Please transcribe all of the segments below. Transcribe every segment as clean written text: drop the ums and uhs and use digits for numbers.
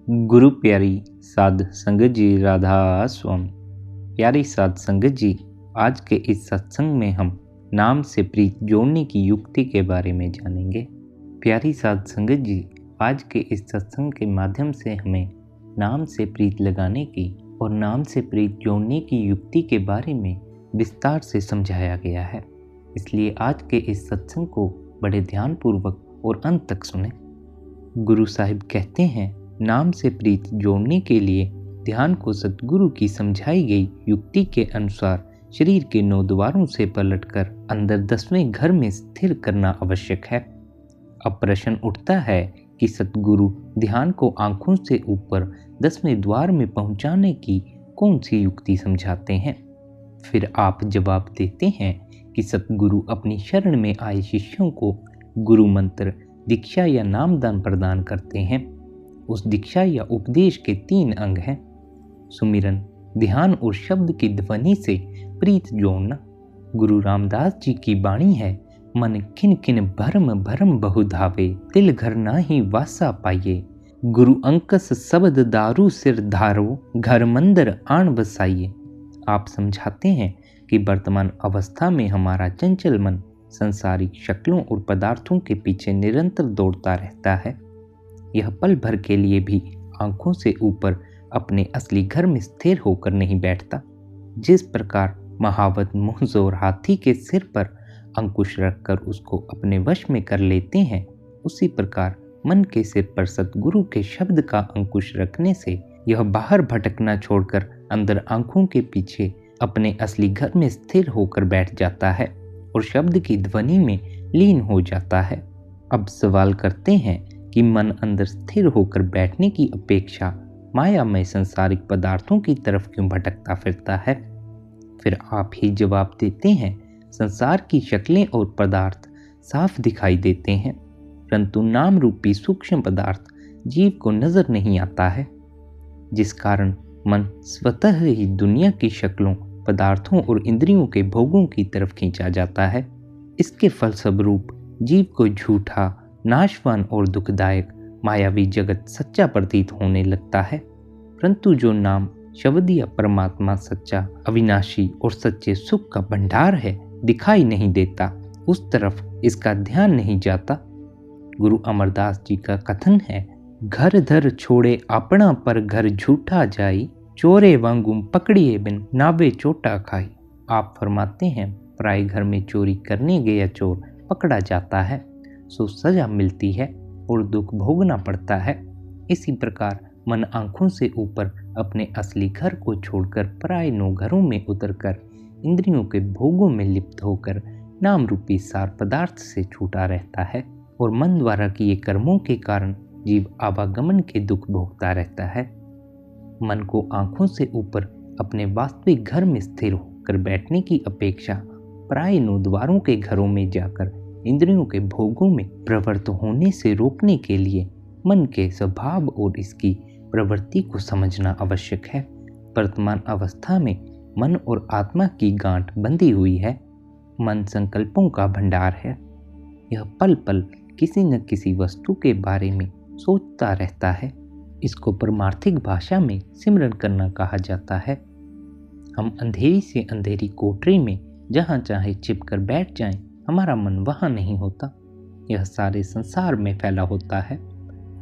गुरु प्यारी साध संगत जी, राधा स्वामी। प्यारी साध संगत जी, आज के इस सत्संग में हम नाम से प्रीत जोड़ने की युक्ति के बारे में जानेंगे। प्यारी साध संगत जी, आज के इस सत्संग के माध्यम से हमें नाम से प्रीत लगाने की और नाम से प्रीत जोड़ने की युक्ति के बारे में विस्तार से समझाया गया है। इसलिए आज के इस सत्संग को बड़े ध्यानपूर्वक और अंत तक सुने। गुरु साहिब कहते हैं, नाम से प्रीत जोड़ने के लिए ध्यान को सतगुरु की समझाई गई युक्ति के अनुसार शरीर के 9 द्वारों से पलटकर अंदर 10वें घर में स्थिर करना आवश्यक है। अब प्रश्न उठता है कि सतगुरु ध्यान को आंखों से ऊपर 10वें द्वार में पहुंचाने की कौन सी युक्ति समझाते हैं। फिर आप जवाब देते हैं कि सतगुरु अपनी शरण में आए शिष्यों को गुरु मंत्र, दीक्षा या नामदान प्रदान करते हैं। उस दीक्षा या उपदेश के 3 अंग हैं: सुमिरन, ध्यान और शब्द की ध्वनि से प्रीत जोड़ना। गुरु रामदास जी की वाणी है, मन खिन खिन भरम भरम बहु धावे, तिल घर नाही वासा पाइये। गुरु अंकस शब्द दारू सिर धारो, घर मंदिर आन बसाइये। आप समझाते हैं कि वर्तमान अवस्था में हमारा चंचल मन संसारिक शक्लों और पदार्थों के पीछे निरंतर दौड़ता रहता है। यह पल भर के लिए भी आंखों से ऊपर अपने असली घर में स्थिर होकर नहीं बैठता। जिस प्रकार महावत मुंहजोर हाथी के सिर पर अंकुश रखकर उसको अपने वश में कर लेते हैं, उसी प्रकार मन के सिर पर सतगुरु के शब्द का अंकुश रखने से यह बाहर भटकना छोड़कर अंदर आंखों के पीछे अपने असली घर में स्थिर होकर बैठ जाता है और शब्द की ध्वनि में लीन हो जाता है। अब सवाल करते हैं कि मन अंदर स्थिर होकर बैठने की अपेक्षा मायामय संसारिक पदार्थों की तरफ क्यों भटकता फिरता है। फिर आप ही जवाब देते हैं, संसार की शक्लें और पदार्थ साफ दिखाई देते हैं, परंतु नाम रूपी सूक्ष्म पदार्थ जीव को नजर नहीं आता है, जिस कारण मन स्वतः ही दुनिया की शक्लों, पदार्थों और इंद्रियों के भोगों की तरफ खींचा जाता है। इसके फलस्वरूप जीव को झूठा, नाशवान और दुखदायक मायावी जगत सच्चा प्रतीत होने लगता है, परंतु जो नाम शब्द या परमात्मा सच्चा, अविनाशी और सच्चे सुख का भंडार है, दिखाई नहीं देता, उस तरफ इसका ध्यान नहीं जाता। गुरु अमरदास जी का कथन है, घर धर छोड़े अपना पर घर झूठा जाई, चोरे वांगू पकड़िए बिन नावे चोटा खाई। आप फरमाते हैं, पराए घर में चोरी करने गया चोर पकड़ा जाता है, सो सजा मिलती है और दुख भोगना पड़ता है। इसी प्रकार मन आंखों से ऊपर अपने असली घर को छोड़कर पराए 9 घरों में उतरकर इंद्रियों के भोगों में लिप्त होकर नाम रूपी सार पदार्थ से छूटा रहता है और मन द्वारा किए कर्मों के कारण जीव आवागमन के दुख भोगता रहता है। मन को आंखों से ऊपर अपने वास्तविक घर में स्थिर होकर बैठने की अपेक्षा पराए 9 द्वारों के घरों में जाकर इंद्रियों के भोगों में प्रवृत्त होने से रोकने के लिए मन के स्वभाव और इसकी प्रवृत्ति को समझना आवश्यक है। वर्तमान अवस्था में मन और आत्मा की गांठ बंधी हुई है। मन संकल्पों का भंडार है। यह पल पल किसी न किसी वस्तु के बारे में सोचता रहता है। इसको परमार्थिक भाषा में सिमरन करना कहा जाता है। हम अंधेरी से अंधेरी कोठरी में जहाँ चाहे छिपकर बैठ जाएं, हमारा मन वहाँ नहीं होता। यह सारे संसार में फैला होता है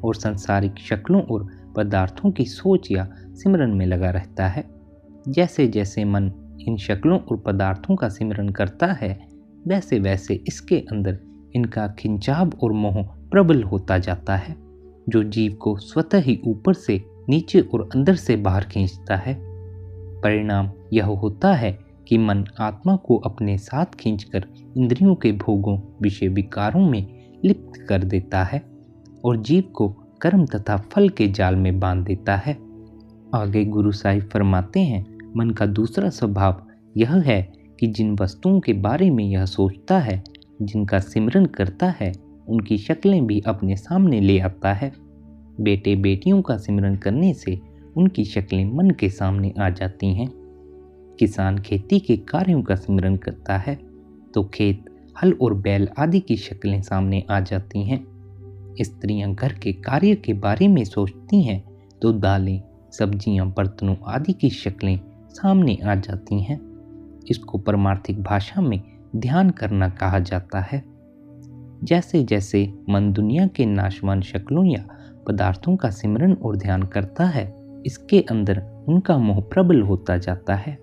और संसारिक शक्लों और पदार्थों की सोच या सिमरन में लगा रहता है। जैसे जैसे मन इन शक्लों और पदार्थों का सिमरन करता है, वैसे वैसे इसके अंदर इनका खिंचाव और मोह प्रबल होता जाता है, जो जीव को स्वतः ही ऊपर से नीचे और अंदर से बाहर खींचता है। परिणाम यह होता है कि मन आत्मा को अपने साथ खींचकर इंद्रियों के भोगों, विषय विकारों में लिप्त कर देता है और जीव को कर्म तथा फल के जाल में बांध देता है। आगे गुरु साहिब फरमाते हैं, मन का दूसरा स्वभाव यह है कि जिन वस्तुओं के बारे में यह सोचता है, जिनका सिमरन करता है, उनकी शक्लें भी अपने सामने ले आता है। बेटे बेटियों का सिमरन करने से उनकी शक्लें मन के सामने आ जाती हैं। किसान खेती के कार्यों का सिमरन करता है तो खेत, हल और बैल आदि की शक्लें सामने आ जाती हैं। स्त्रियां घर के कार्य के बारे में सोचती हैं तो दालें, सब्जियां, बर्तनों आदि की शक्लें सामने आ जाती हैं। इसको परमार्थिक भाषा में ध्यान करना कहा जाता है। जैसे जैसे मन दुनिया के नाशवान शक्लों या पदार्थों का सिमरन और ध्यान करता है, इसके अंदर उनका मोह प्रबल होता जाता है।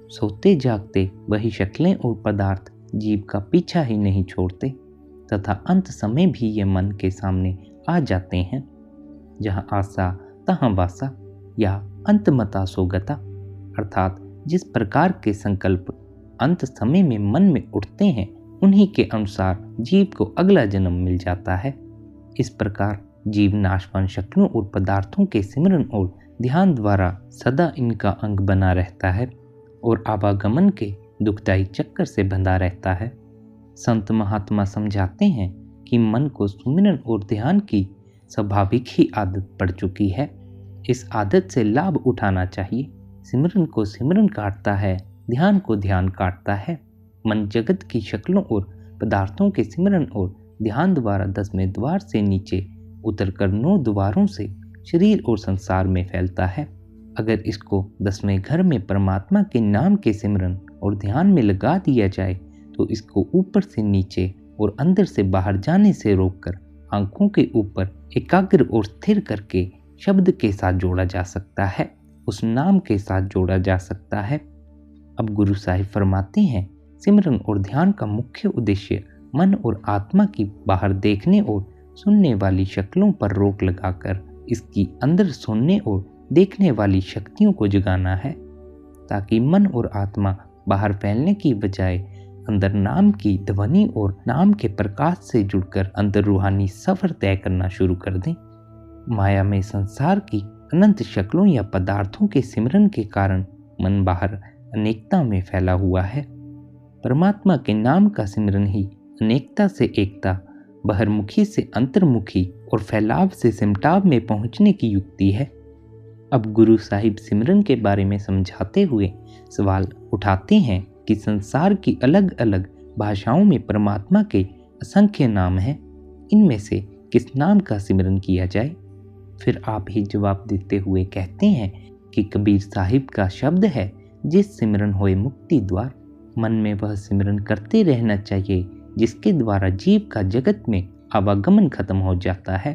सोते जागते वही शक्लें और पदार्थ जीव का पीछा ही नहीं छोड़ते तथा अंत समय भी ये मन के सामने आ जाते हैं। जहाँ आशा तहाँ वासा या अंतमता सोगता, अर्थात जिस प्रकार के संकल्प अंत समय में मन में उठते हैं, उन्हीं के अनुसार जीव को अगला जन्म मिल जाता है। इस प्रकार जीव नाशवान शक्लों और पदार्थों के सिमरन और ध्यान द्वारा सदा इनका अंग बना रहता है और आवागमन के दुखदायी चक्कर से बंधा रहता है। संत महात्मा समझाते हैं कि मन को सुमिरन और ध्यान की स्वाभाविक ही आदत पड़ चुकी है। इस आदत से लाभ उठाना चाहिए। सिमरन को सिमरन काटता है, ध्यान को ध्यान काटता है। मन जगत की शक्लों और पदार्थों के सिमरन और ध्यान द्वारा 10वें द्वार से नीचे उतरकर 9 द्वारों से शरीर और संसार में फैलता है। अगर इसको 10वें घर में परमात्मा के नाम के सिमरन और ध्यान में लगा दिया जाए तो इसको ऊपर से नीचे और अंदर से बाहर जाने से रोककर आंखों के ऊपर एकाग्र और स्थिर करके शब्द के साथ जोड़ा जा सकता है, उस नाम के साथ जोड़ा जा सकता है। अब गुरु साहिब फरमाते हैं, सिमरन और ध्यान का मुख्य उद्देश्य मन और आत्मा की बाहर देखने और सुनने वाली शक्लों पर रोक लगाकर इसकी अंदर सुनने और देखने वाली शक्तियों को जगाना है, ताकि मन और आत्मा बाहर फैलने की बजाय अंदर नाम की ध्वनि और नाम के प्रकाश से जुड़कर अंदर रूहानी सफर तय करना शुरू कर दें। माया में संसार की अनंत शक्लों या पदार्थों के सिमरन के कारण मन बाहर अनेकता में फैला हुआ है। परमात्मा के नाम का सिमरन ही अनेकता से एकता, बहिर्मुखी से अंतर्मुखी और फैलाव से सिमटाव में पहुंचने की युक्ति है। अब गुरु साहिब सिमरन के बारे में समझाते हुए सवाल उठाते हैं कि संसार की अलग अलग भाषाओं में परमात्मा के असंख्य नाम हैं, इनमें से किस नाम का सिमरन किया जाए? फिर आप ही जवाब देते हुए कहते हैं कि कबीर साहिब का शब्द है, जिस सिमरन होए मुक्ति द्वार। मन में वह सिमरन करते रहना चाहिए जिसके द्वारा जीव का जगत में आवागमन खत्म हो जाता है।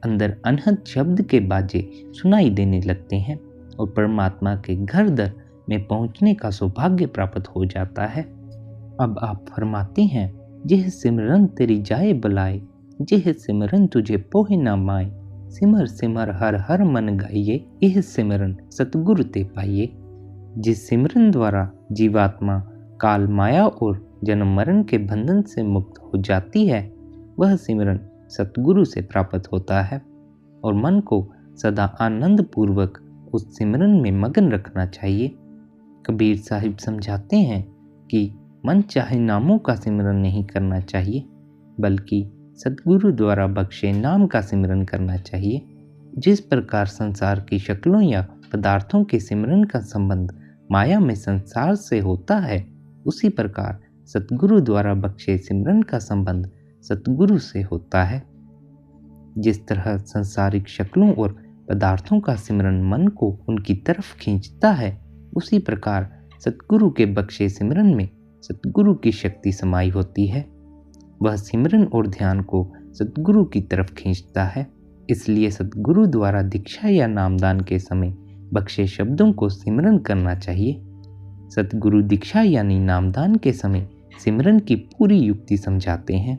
अंदर अनहद शब्द के बाजे सुनाई देने लगते हैं और परमात्मा के घर दर में पहुंचने का सौभाग्य प्राप्त हो जाता है। अब आप फरमाते हैं, जिह सिमरन तेरी जाए बुलाए, जिह सिमरन तुझे पोहे ना माए, सिमर सिमर हर हर मन गाइए, यह सिमरन सतगुरु ते पाइए। जिस सिमरन द्वारा जीवात्मा काल माया और जन्म मरण के बंधन से मुक्त हो जाती है, वह सिमरन सतगुरु से प्राप्त होता है और मन को सदा आनंद पूर्वक उस सिमरन में मगन रखना चाहिए। कबीर साहिब समझाते हैं कि मन चाहे नामों का सिमरन नहीं करना चाहिए, बल्कि सतगुरु द्वारा बख्शे नाम का सिमरन करना चाहिए। जिस प्रकार संसार की शक्लों या पदार्थों के सिमरन का संबंध माया में संसार से होता है, उसी प्रकार सतगुरु द्वारा बख्शे सिमरन का संबंध सतगुरु से होता है। जिस तरह संसारिक शक्लों और पदार्थों का सिमरन मन को उनकी तरफ खींचता है, उसी प्रकार सतगुरु के बख्शे सिमरन में सतगुरु की शक्ति समाई होती है। वह सिमरन और ध्यान को सतगुरु की तरफ खींचता है। इसलिए सतगुरु द्वारा दीक्षा या नामदान के समय बख्शे शब्दों को सिमरन करना चाहिए। सतगुरु दीक्षा यानी नामदान के समय सिमरन की पूरी युक्ति समझाते हैं।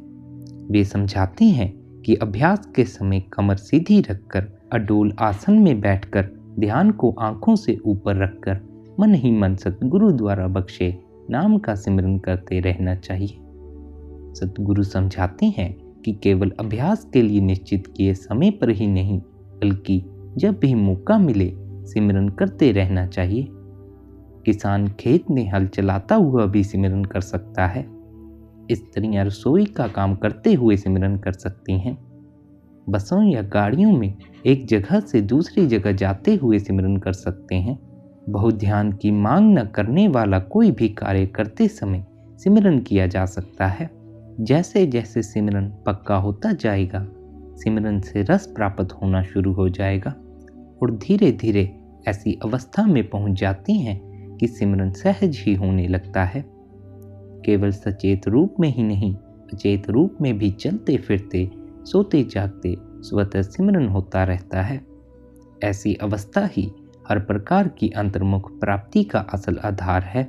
वे समझाते हैं कि अभ्यास के समय कमर सीधी रखकर अडोल आसन में बैठकर ध्यान को आंखों से ऊपर रखकर मन ही मन सतगुरु द्वारा बख्शे नाम का सिमरन करते रहना चाहिए। सतगुरु समझाते हैं कि केवल अभ्यास के लिए निश्चित किए समय पर ही नहीं, बल्कि जब भी मौका मिले सिमरन करते रहना चाहिए। किसान खेत में हल चलाता हुआ भी सिमरन कर सकता है। स्त्रियां रसोई का काम करते हुए सिमरन कर सकती हैं। बसों या गाड़ियों में एक जगह से दूसरी जगह जाते हुए सिमरन कर सकते हैं। बहुत ध्यान की मांग न करने वाला कोई भी कार्य करते समय सिमरन किया जा सकता है। जैसे जैसे सिमरन पक्का होता जाएगा, सिमरन से रस प्राप्त होना शुरू हो जाएगा और धीरे धीरे ऐसी अवस्था में पहुंच जाते हैं कि सिमरन सहज ही होने लगता है। केवल सचेत रूप में ही नहीं, अचेत रूप में भी चलते फिरते, सोते जागते स्वतः सिमरन होता रहता है। ऐसी अवस्था ही हर प्रकार की अंतर्मुख प्राप्ति का असल आधार है।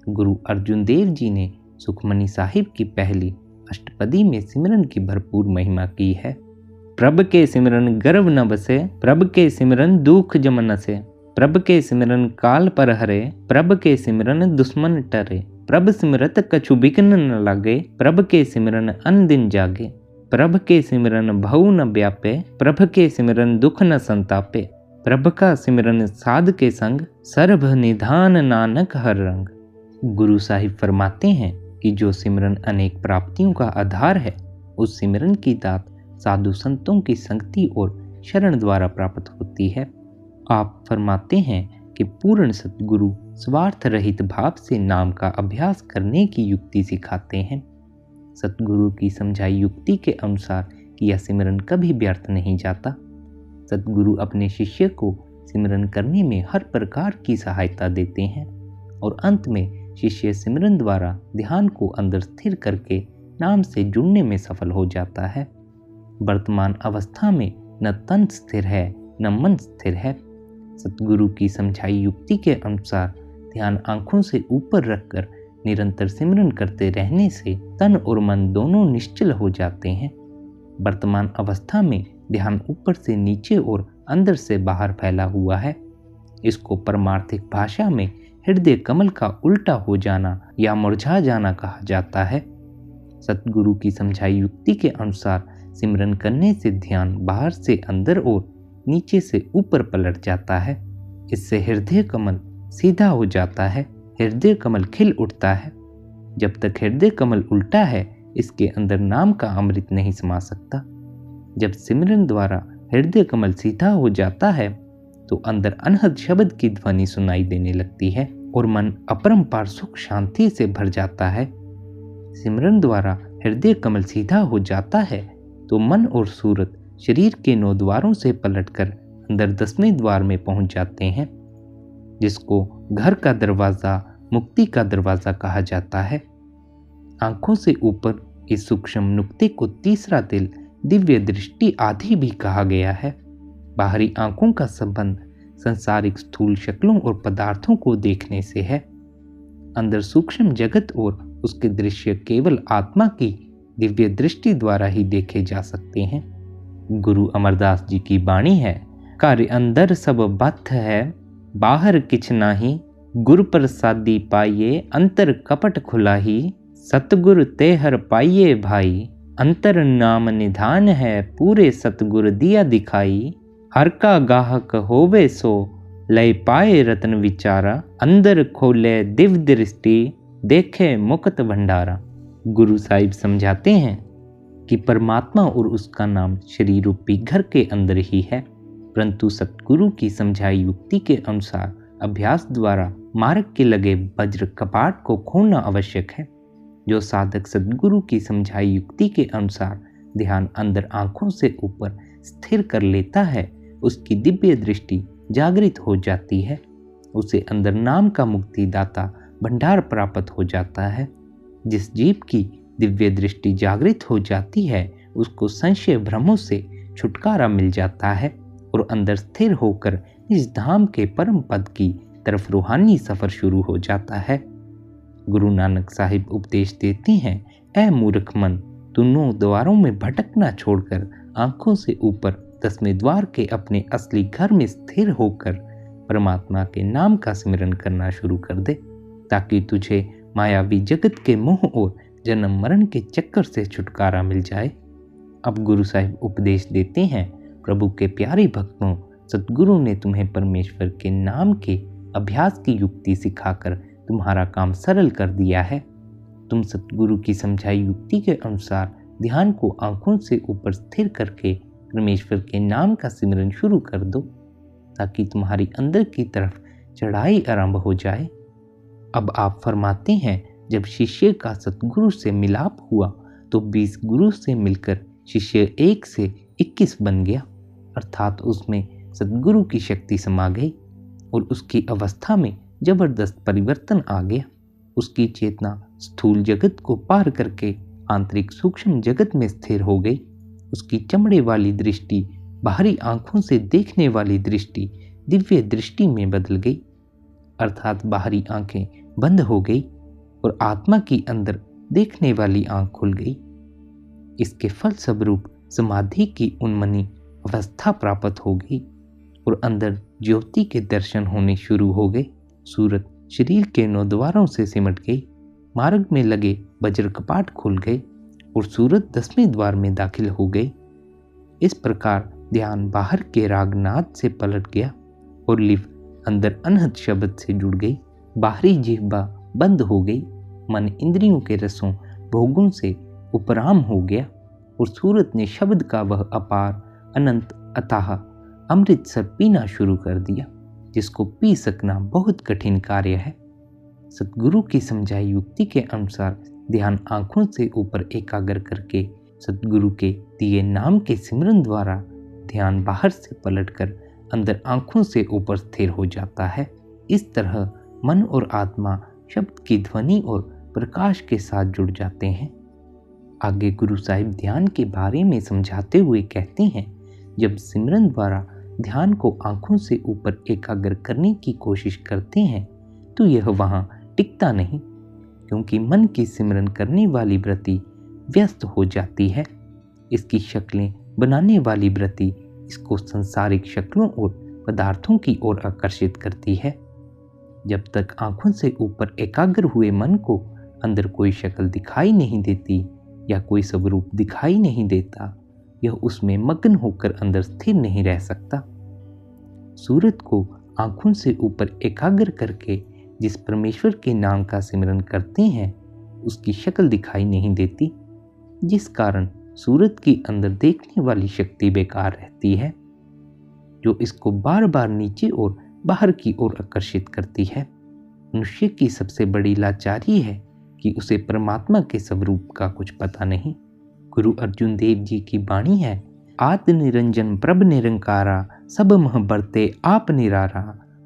गुरु अर्जुन देव जी ने सुखमनी साहिब की पहली अष्टपदी में सिमरन की भरपूर महिमा की है। प्रभ के सिमरन गर्व न बसे, प्रभ के सिमरन दुख जम नसे, प्रभ के सिमरन काल पर हरे, प्रभ के सिमरन दुश्मन टरे, प्रभ सिमरत कछु बिघ्न न लागे, प्रभ के सिमरन अन दिन जागे, प्रभ के सिमरन भउ न व्यापे, प्रभ के सिमरन दुख न संतापे, प्रभ का सिमरन साध के संग, सर्भ निधान नानक हर रंग। गुरु साहिब फरमाते हैं कि जो सिमरन अनेक प्राप्तियों का आधार है, उस सिमरन की दात साधु संतों की संगति और शरण द्वारा प्राप्त होती है। आप फरमाते हैं कि पूर्ण सतगुरु स्वार्थ रहित भाव से नाम का अभ्यास करने की युक्ति सिखाते हैं। सतगुरु की समझाई युक्ति के अनुसार यह सिमरन कभी व्यर्थ नहीं जाता। सतगुरु अपने शिष्य को सिमरन करने में हर प्रकार की सहायता देते हैं और अंत में शिष्य सिमरन द्वारा ध्यान को अंदर स्थिर करके नाम से जुड़ने में सफल हो जाता है। वर्तमान अवस्था में न तन स्थिर है न मन स्थिर है। सतगुरु की समझाई युक्ति के अनुसार ध्यान आंखों से ऊपर रखकर निरंतर सिमरन करते रहने से तन और मन दोनों निश्चल हो जाते हैं। वर्तमान अवस्था में ध्यान ऊपर से नीचे और अंदर से बाहर फैला हुआ है। इसको परमार्थिक भाषा में हृदय कमल का उल्टा हो जाना या मुरझा जाना कहा जाता है। सतगुरु की समझाई युक्ति के अनुसार सिमरन करने से ध्यान बाहर से अंदर और नीचे से ऊपर पलट जाता है। इससे हृदय कमल सीधा हो जाता है, हृदय कमल खिल उठता है। जब तक हृदय कमल उल्टा है, इसके अंदर नाम का अमृत नहीं समा सकता। जब सिमरन द्वारा हृदय कमल सीधा हो जाता है तो अंदर अनहद शब्द की ध्वनि सुनाई देने लगती है और मन अपरंपार सुख शांति से भर जाता है। सिमरन द्वारा हृदय कमल सीधा हो जाता है तो मन और सूरत शरीर के 9 द्वारों से पलटकर अंदर 10वें द्वार में पहुंच जाते हैं, जिसको घर का दरवाजा, मुक्ति का दरवाजा कहा जाता है। आंखों से ऊपर इस सूक्ष्म नुक्ते को तीसरा दिल, दिव्य दृष्टि आदि भी कहा गया है। बाहरी आंखों का संबंध संसारिक स्थूल शक्लों और पदार्थों को देखने से है। अंदर सूक्ष्म जगत और उसके दृश्य केवल आत्मा की दिव्य दृष्टि द्वारा ही देखे जा सकते हैं। गुरु अमरदास जी की वाणी है, कार्य अंदर सब बथ है, बाहर किछ नाही, गुर प्रसादी पाइये, अंतर कपट खुलाही, सतगुर ते हर पाइये भाई, अंतर नाम निधान है, पूरे सतगुर दिया दिखाई, हर का गाहक होवे सो, लय पाए रतन विचारा, अंदर खोले दिव्य दृष्टि, देखे मुक्त भंडारा। गुरु साहिब समझाते हैं कि परमात्मा और उसका नाम शरीर रूपी घर के अंदर ही है, परंतु सतगुरु की समझाई युक्ति के अनुसार अभ्यास द्वारा मार्ग के लगे वज्र कपाट को खोलना आवश्यक है। जो साधक सतगुरु की समझाई युक्ति के अनुसार ध्यान अंदर आंखों से ऊपर स्थिर कर लेता है, उसकी दिव्य दृष्टि जागृत हो जाती है। उसे अंदर नाम का मुक्तिदाता भंडार प्राप्त हो जाता है। जिस जीव की दिव्य दृष्टि जागृत हो जाती है, उसको संशय भ्रमों से छुटकारा मिल जाता है और अंदर स्थिर होकर इस धाम के परम पद की तरफ रूहानी सफर शुरू हो जाता है। गुरु नानक साहिब उपदेश देते हैं, ऐ मूर्ख मन, तू 9 द्वारों में भटकना छोड़कर आंखों से ऊपर 10वें द्वार के अपने असली घर में स्थिर होकर परमात्मा के नाम का स्मरण करना शुरू कर दे, ताकि तुझे मायावी जगत के मोह और जन्म मरण के चक्कर से छुटकारा मिल जाए। अब गुरु साहिब उपदेश देते हैं, प्रभु के प्यारे भक्तों, सतगुरु ने तुम्हें परमेश्वर के नाम के अभ्यास की युक्ति सिखाकर तुम्हारा काम सरल कर दिया है। तुम सतगुरु की समझाई युक्ति के अनुसार ध्यान को आंखों से ऊपर स्थिर करके परमेश्वर के नाम का सिमरन शुरू कर दो, ताकि तुम्हारी अंदर की तरफ चढ़ाई आरंभ हो जाए। अब आप फरमाते हैं, जब शिष्य का सतगुरु से मिलाप हुआ तो 20 गुरु से मिलकर शिष्य 1 से 21 बन गया, अर्थात उसमें सद्गुरु की शक्ति समा गई और उसकी अवस्था में जबरदस्त परिवर्तन आ गया। उसकी चेतना स्थूल जगत को पार करके आंतरिक सूक्ष्म जगत में स्थिर हो गई। उसकी चमड़े वाली दृष्टि बाहरी आंखों से देखने वाली दृष्टि दिव्य दृष्टि में बदल गई, अर्थात बाहरी आंखें बंद हो गई और आत्मा की अंदर देखने वाली आंख खुल गई। इसके फलस्वरूप समाधि की उन्मनी अवस्था प्राप्त हो गई और अंदर ज्योति के दर्शन होने शुरू हो गए। सूरत शरीर के 9 द्वारों से सिमट गई। मार्ग में लगे वज्र कपाट खुल गए और सूरत 10वें द्वार में दाखिल हो गई। इस प्रकार ध्यान बाहर के रागनाद से पलट गया और लिव अंदर अनहद शब्द से जुड़ गई। बाहरी जिह्वा बंद हो गई। मन इंद्रियों के रसों भोगों से उपराम हो गया और सूरत ने शब्द का वह अपार अनंत अथाह अमृतसर पीना शुरू कर दिया, जिसको पी सकना बहुत कठिन कार्य है। सतगुरु की समझाई युक्ति के अनुसार ध्यान आंखों से ऊपर एकाग्र करके सतगुरु के दिए नाम के सिमरन द्वारा ध्यान बाहर से पलटकर अंदर आंखों से ऊपर स्थिर हो जाता है। इस तरह मन और आत्मा शब्द की ध्वनि और प्रकाश के साथ जुड़ जाते हैं। आगे गुरु साहिब ध्यान के बारे में समझाते हुए कहते हैं, जब सिमरन द्वारा ध्यान को आंखों से ऊपर एकाग्र करने की कोशिश करते हैं तो यह वहां टिकता नहीं, क्योंकि मन की सिमरन करने वाली वृत्ति व्यस्त हो जाती है। इसकी शक्लें बनाने वाली वृत्ति इसको संसारिक शक्लों और पदार्थों की ओर आकर्षित करती है। जब तक आंखों से ऊपर एकाग्र हुए मन को अंदर कोई शक्ल दिखाई नहीं देती या कोई स्वरूप दिखाई नहीं देता, यह उसमें मग्न होकर अंदर स्थिर नहीं रह सकता। सूरत को आंखों से ऊपर एकाग्र करके जिस परमेश्वर के नाम का सिमरन करते हैं उसकी शक्ल दिखाई नहीं देती, जिस कारण सूरत की अंदर देखने वाली शक्ति बेकार रहती है, जो इसको बार बार नीचे और बाहर की ओर आकर्षित करती है। मनुष्य की सबसे बड़ी लाचारी है कि उसे परमात्मा के स्वरूप का कुछ पता नहीं। गुरु अर्जुन देव जी की वाणी है, आदि निरंजन प्रभ निरंकारा, सब मह बरते आप निरारा,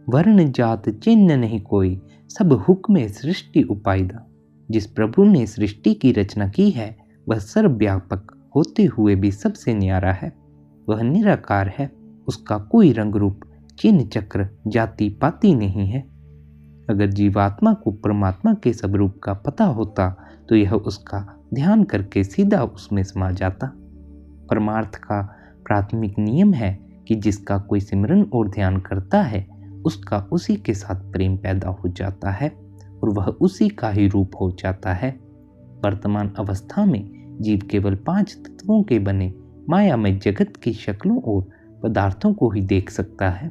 वर्ण जात चिन्ह नहीं कोई, सब हुक्म सृष्टि उपायदा। जिस प्रभु ने सृष्टि की रचना की है वह सर्वव्यापक होते हुए भी सबसे न्यारा है। वह निराकार है, उसका कोई रंग रूप चिन्ह चक्र जाति पाति नहीं है। अगर जीवात्मा को परमात्मा के स्वरूप का पता होता तो यह उसका ध्यान करके सीधा उसमें समा जाता। परमार्थ का प्राथमिक नियम है कि जिसका कोई सिमरन और ध्यान करता है उसका उसी के साथ प्रेम पैदा हो जाता है और वह उसी का ही रूप हो जाता है। वर्तमान अवस्था में जीव केवल 5 तत्वों के बने मायामय जगत की शक्लों और पदार्थों को ही देख सकता है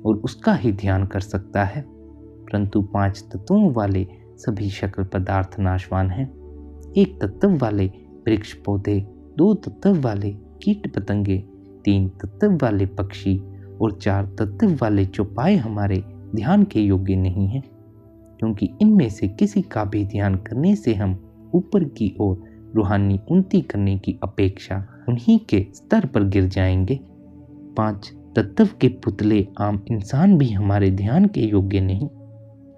और उसका ही ध्यान कर सकता है, परंतु 5 तत्वों वाले सभी शक्ल पदार्थ नाशवान हैं। 1 तत्व वाले वृक्ष पौधे, 2 तत्व वाले कीट पतंगे, 3 तत्व वाले पक्षी और 4 तत्व वाले चौपाए हमारे ध्यान के योग्य नहीं हैं, क्योंकि इनमें से किसी का भी ध्यान करने से हम ऊपर की ओर रूहानी उन्नति करने की अपेक्षा उन्हीं के स्तर पर गिर जाएंगे। 5 तत्व के पुतले आम इंसान भी हमारे ध्यान के योग्य नहीं,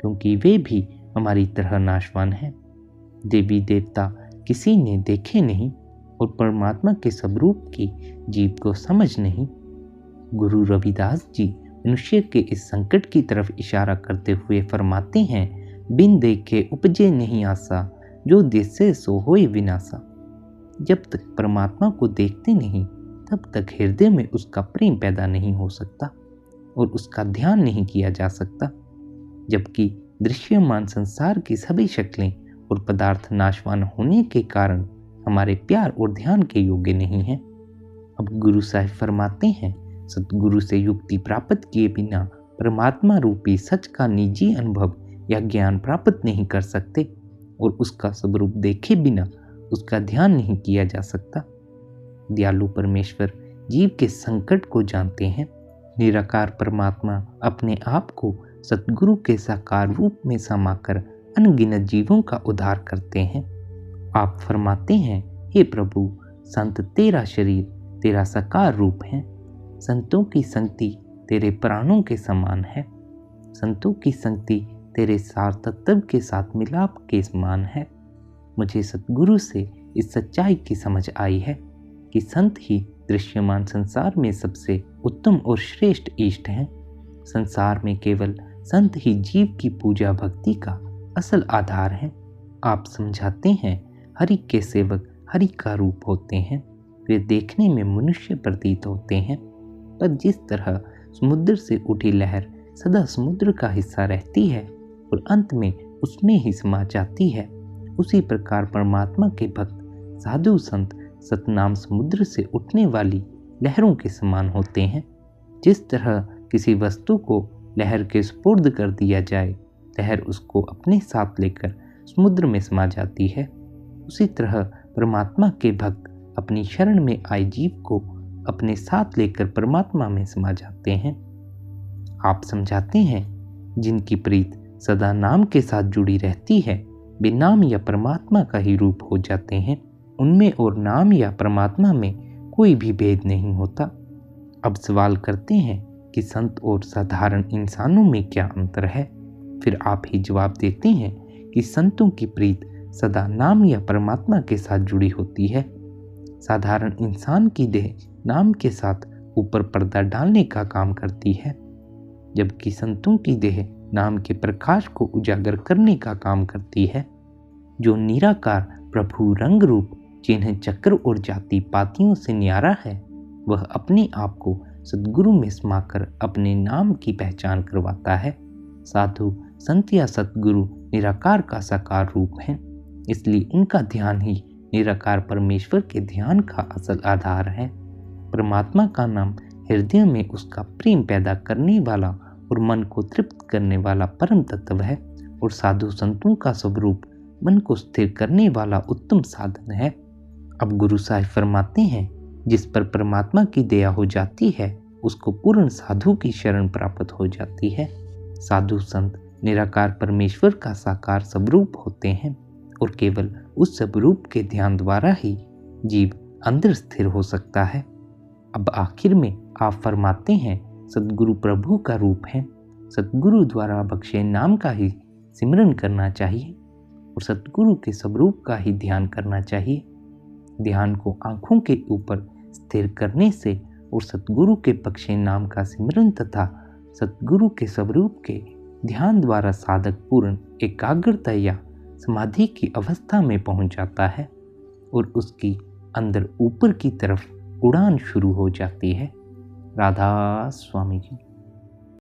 क्योंकि वे भी हमारी तरह नाशवान हैं। देवी देवता किसी ने देखे नहीं और परमात्मा के स्वरूप की जीव को समझ नहीं। गुरु रविदास जी मनुष्य के इस संकट की तरफ इशारा करते हुए फरमाते हैं, बिन देखे उपजे नहीं आसा, जो दिसे सो होए विनाशा। जब तक परमात्मा को देखते नहीं तब तक हृदय में उसका प्रेम पैदा नहीं हो सकता और उसका ध्यान नहीं किया जा सकता। जबकि दृश्यमान संसार की सभी शक्लें और पदार्थ नाशवान होने के कारण हमारे प्यार और ध्यान के योग्य नहीं हैं। अब गुरु साहिब फरमाते हैं, सतगुरु से युक्ति प्राप्त किए बिना परमात्मा रूपी सच का निजी अनुभव या ज्ञान प्राप्त नहीं कर सकते और उसका स्वरूप देखे बिना उसका ध्यान नहीं किया जा सकता। दयालु परमेश्वर जीव के संकट को जानते हैं। निराकार परमात्मा अपने आप को सतगुरु के साकार रूप में समाकर अनगिनत जीवों का उद्धार करते हैं। आप फरमाते हैं, हे प्रभु, संत तेरा शरीर तेरा साकार रूप है। संतों की संगति तेरे प्राणों के समान है। संतों की संगति तेरे सार तत्व के साथ मिलाप के समान है। मुझे सतगुरु से इस सच्चाई की समझ आई है कि संत ही दृश्यमान संसार में सबसे उत्तम और श्रेष्ठ इष्ट हैं। संसार में केवल संत ही जीव की पूजा भक्ति का असल आधार है। आप समझाते हैं हरि के सेवक हरि का रूप होते हैं। वे देखने में मनुष्य प्रतीत होते हैं, पर जिस तरह समुद्र से उठी लहर सदा समुद्र का हिस्सा रहती है और अंत में उसमें ही समा जाती है, उसी प्रकार परमात्मा के भक्त साधु संत सतनाम समुद्र से उठने वाली लहरों के समान होते हैं। जिस तरह किसी वस्तु को लहर के सुपुर्द कर दिया जाए, लहर उसको अपने साथ लेकर समुद्र में समा जाती है, उसी तरह परमात्मा के भक्त अपनी शरण में आए जीव को अपने साथ लेकर परमात्मा में समा जाते हैं। आप समझाते हैं जिनकी प्रीत सदा नाम के साथ जुड़ी रहती है, वे नाम या परमात्मा का ही रूप हो जाते हैं। उनमें और नाम या परमात्मा में कोई भी भेद नहीं होता। अब सवाल करते हैं कि संत और साधारण इंसानों में क्या अंतर है। फिर आप ही जवाब देते हैं कि संतों की प्रीत सदा नाम या परमात्मा के साथ जुड़ी होती है। साधारण इंसान की देह नाम के साथ ऊपर पर्दा डालने का काम करती है, जबकि संतों की देह नाम के प्रकाश को उजागर करने का काम करती है। जो निराकार प्रभु रंग रूप चिन्ह चक्र और जाति पातियों से न्यारा है, वह अपने आप को सद्गुरु में समाकर अपने नाम की पहचान करवाता है। साधु संत या सतगुरु निराकार का साकार रूप है, इसलिए उनका ध्यान ही निराकार परमेश्वर के ध्यान का असल आधार है। परमात्मा का नाम हृदय में उसका प्रेम पैदा करने वाला और मन को तृप्त करने वाला परम तत्व है, और साधु संतों का स्वरूप मन को स्थिर करने वाला उत्तम साधन है। अब गुरु साहिब फरमाते हैं, जिस पर परमात्मा की दया हो जाती है उसको पूर्ण साधु की शरण प्राप्त हो जाती है। साधु संत निराकार परमेश्वर का साकार स्वरूप होते हैं, और केवल उस स्वरूप के ध्यान द्वारा ही जीव अंदर स्थिर हो सकता है। अब आखिर में आप फरमाते हैं, सद्गुरु प्रभु का रूप है। सद्गुरु द्वारा बख्शे नाम का ही सिमरन करना चाहिए और सद्गुरु के स्वरूप का ही ध्यान करना चाहिए। ध्यान को आंखों के ऊपर स्थिर करने से और सद्गुरु के बख्शे नाम का सिमरन तथा सद्गुरु के स्वरूप के ध्यान द्वारा साधक पूर्ण एकाग्रता या समाधि की अवस्था में पहुंच जाता है और उसकी अंदर ऊपर की तरफ उड़ान शुरू हो जाती है। राधा स्वामी जी।